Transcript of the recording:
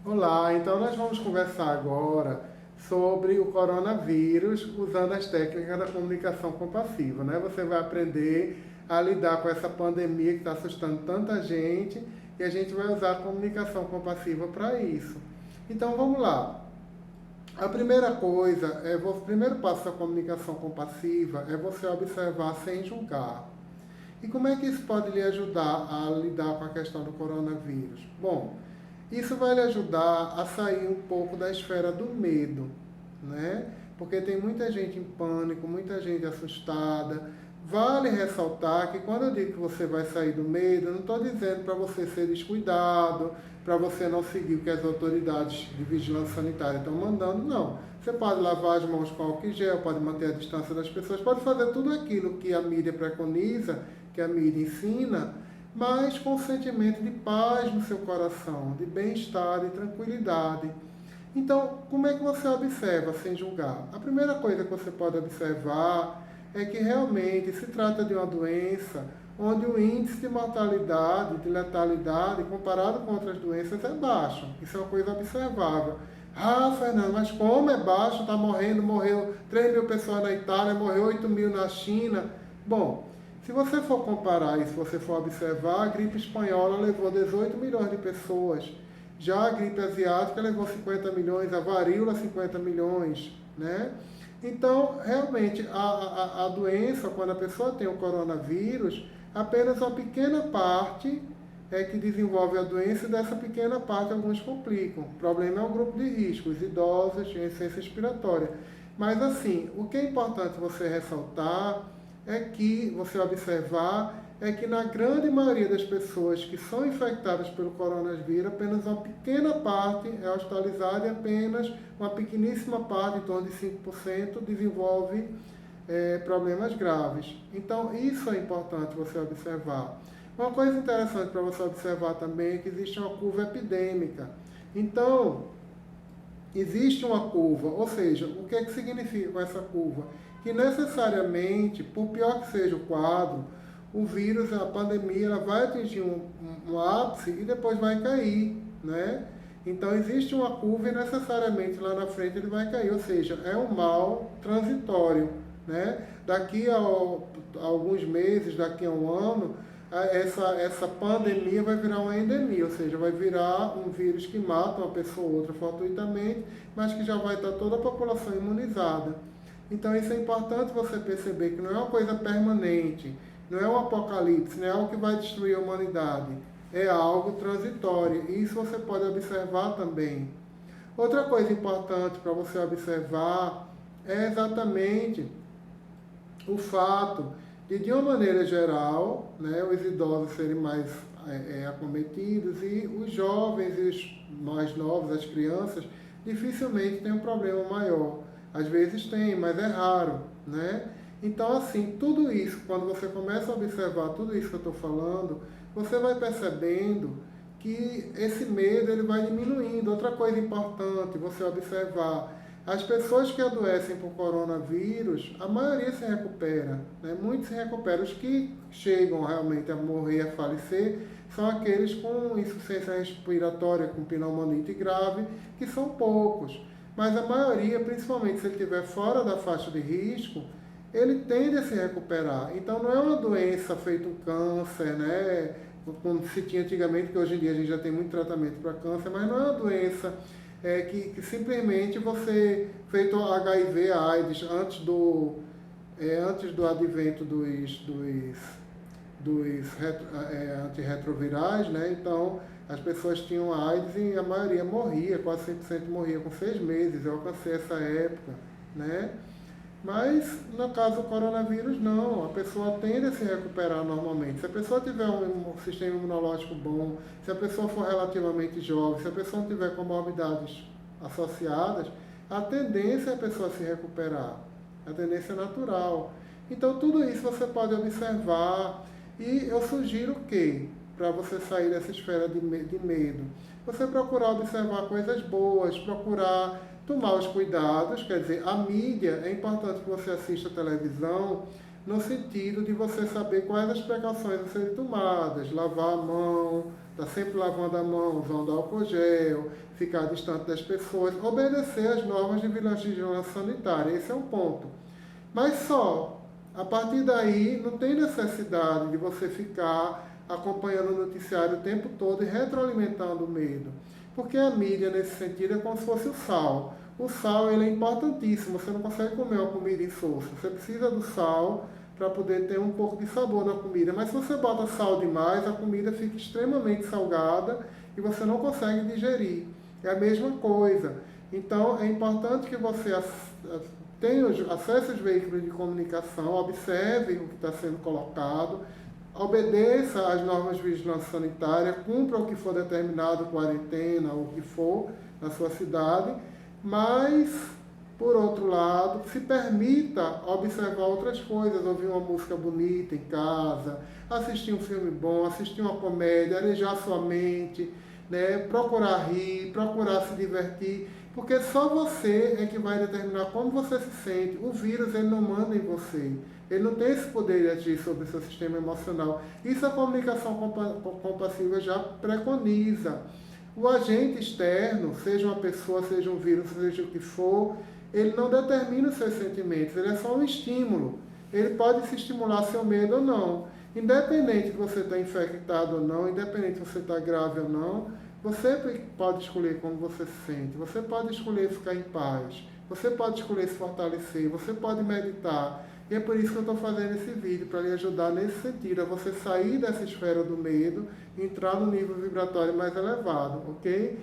Olá, então nós vamos conversar agora sobre o coronavírus usando as técnicas da comunicação compassiva, né? Você vai aprender a lidar com essa pandemia que está assustando tanta gente e a gente vai usar a comunicação compassiva para isso. Então vamos lá. A primeira coisa, o primeiro passo da comunicação compassiva é você observar sem julgar. E como é que isso pode lhe ajudar a lidar com a questão do coronavírus? Bom, isso vai lhe ajudar a sair um pouco da esfera do medo, né? Porque tem muita gente em pânico, muita gente assustada. Vale ressaltar que quando eu digo que você vai sair do medo, eu não estou dizendo para você ser descuidado, para você não seguir o que as autoridades de vigilância sanitária estão mandando, não. Você pode lavar as mãos com álcool em gel, pode manter a distância das pessoas, pode fazer tudo aquilo que a mídia preconiza, que a mídia ensina, mas com um sentimento de paz no seu coração, de bem-estar, de tranquilidade. Então, como é que você observa sem julgar? A primeira coisa que você pode observar é que realmente se trata de uma doença onde o índice de mortalidade, de letalidade, comparado com outras doenças, é baixo. Isso é uma coisa observável. Ah, Fernando, mas como é baixo? Está morrendo, morreu 3 mil pessoas na Itália, morreu 8 mil na China. Bom, se você for comparar e se você for observar, a gripe espanhola levou 18 milhões de pessoas. Já a gripe asiática levou 50 milhões, a varíola 50 milhões, né? Então, realmente, a doença, quando a pessoa tem o coronavírus, apenas uma pequena parte é que desenvolve a doença e dessa pequena parte alguns complicam. O problema é o grupo de risco, os idosos, a insuficiência respiratória. Mas assim, o que é importante você ressaltar é que, você observar, é que na grande maioria das pessoas que são infectadas pelo coronavírus, apenas uma pequena parte é hospitalizada e apenas uma pequeníssima parte, em torno de 5%, desenvolve problemas graves. Então, isso é importante você observar. Uma coisa interessante para você observar também é que existe uma curva epidêmica. Então, existe uma curva, ou seja, o que é que significa com essa curva? Que necessariamente, por pior que seja o quadro, o vírus, a pandemia, ela vai atingir um ápice e depois vai cair, né? Então existe uma curva e necessariamente lá na frente ele vai cair, ou seja, é um mal transitório, né? Daqui a alguns meses, daqui a um ano, essa pandemia vai virar uma endemia, ou seja, vai virar um vírus que mata uma pessoa ou outra fortuitamente, mas que já vai estar toda a população imunizada. Então isso é importante você perceber que não é uma coisa permanente, não é um apocalipse, não é algo que vai destruir a humanidade, é algo transitório. E isso você pode observar também. Outra coisa importante para você observar é exatamente o fato de uma maneira geral, né, os idosos serem mais acometidos e os jovens e os mais novos, as crianças, dificilmente têm um problema maior. Às vezes tem, mas é raro, né? Então, assim, tudo isso, quando você começa a observar tudo isso que eu estou falando, você vai percebendo que esse medo ele vai diminuindo. Outra coisa importante, você observar, as pessoas que adoecem por coronavírus, a maioria se recupera, né? Muitos se recuperam. Os que chegam realmente a morrer, a falecer, são aqueles com insuficiência respiratória, com pneumonite grave, que são poucos. Mas a maioria, principalmente se ele estiver fora da faixa de risco, ele tende a se recuperar. Então não é uma doença feita um câncer, né? Como se tinha antigamente, que hoje em dia a gente já tem muito tratamento para câncer, mas não é uma doença que simplesmente você, feito HIV, AIDS, antes do advento dos antirretrovirais, né? Então as pessoas tinham AIDS e a maioria morria, quase 100% morria com 6 meses. Eu alcancei essa época, né? Mas no caso do coronavírus não, a pessoa tende a se recuperar normalmente. Se a pessoa tiver um sistema imunológico bom, se a pessoa for relativamente jovem, se a pessoa não tiver comorbidades associadas, a tendência é a pessoa se recuperar. A tendência é natural. Então tudo isso você pode observar e eu sugiro que, para você sair dessa esfera de medo, você procurar observar coisas boas, procurar tomar os cuidados, quer dizer, a mídia, é importante que você assista a televisão no sentido de você saber quais as precauções a serem tomadas, lavar a mão Está sempre lavando a mão, usando álcool gel, ficar distante das pessoas, obedecer às normas de vigilância sanitária. Esse é um ponto. Mas só, a partir daí, não tem necessidade de você ficar acompanhando o noticiário o tempo todo e retroalimentando o medo. Porque a mídia, nesse sentido, é como se fosse o sal. O sal ele é importantíssimo, você não consegue comer uma comida insossa. Você precisa do sal para poder ter um pouco de sabor na comida. Mas se você bota sal demais, a comida fica extremamente salgada e você não consegue digerir. É a mesma coisa. Então, é importante que você tenha acesso aos veículos de comunicação, observe o que está sendo colocado, obedeça às normas de vigilância sanitária, cumpra o que for determinado, quarentena ou o que for na sua cidade, mas, por outro lado, se permita observar outras coisas, ouvir uma música bonita em casa, assistir um filme bom, assistir uma comédia, arejar sua mente, né? Procurar rir, procurar se divertir, porque só você é que vai determinar como você se sente. O vírus ele não manda em você, ele não tem esse poder de agir sobre o seu sistema emocional. Isso a comunicação compassiva já preconiza. O agente externo, seja uma pessoa, seja um vírus, seja o que for, ele não determina os seus sentimentos, ele é só um estímulo. Ele pode se estimular seu medo ou não. Independente de você estar infectado ou não, independente se você está grave ou não, você pode escolher como você se sente, você pode escolher ficar em paz, você pode escolher se fortalecer, você pode meditar. E é por isso que eu estou fazendo esse vídeo, para lhe ajudar nesse sentido, a você sair dessa esfera do medo e entrar no nível vibratório mais elevado, ok?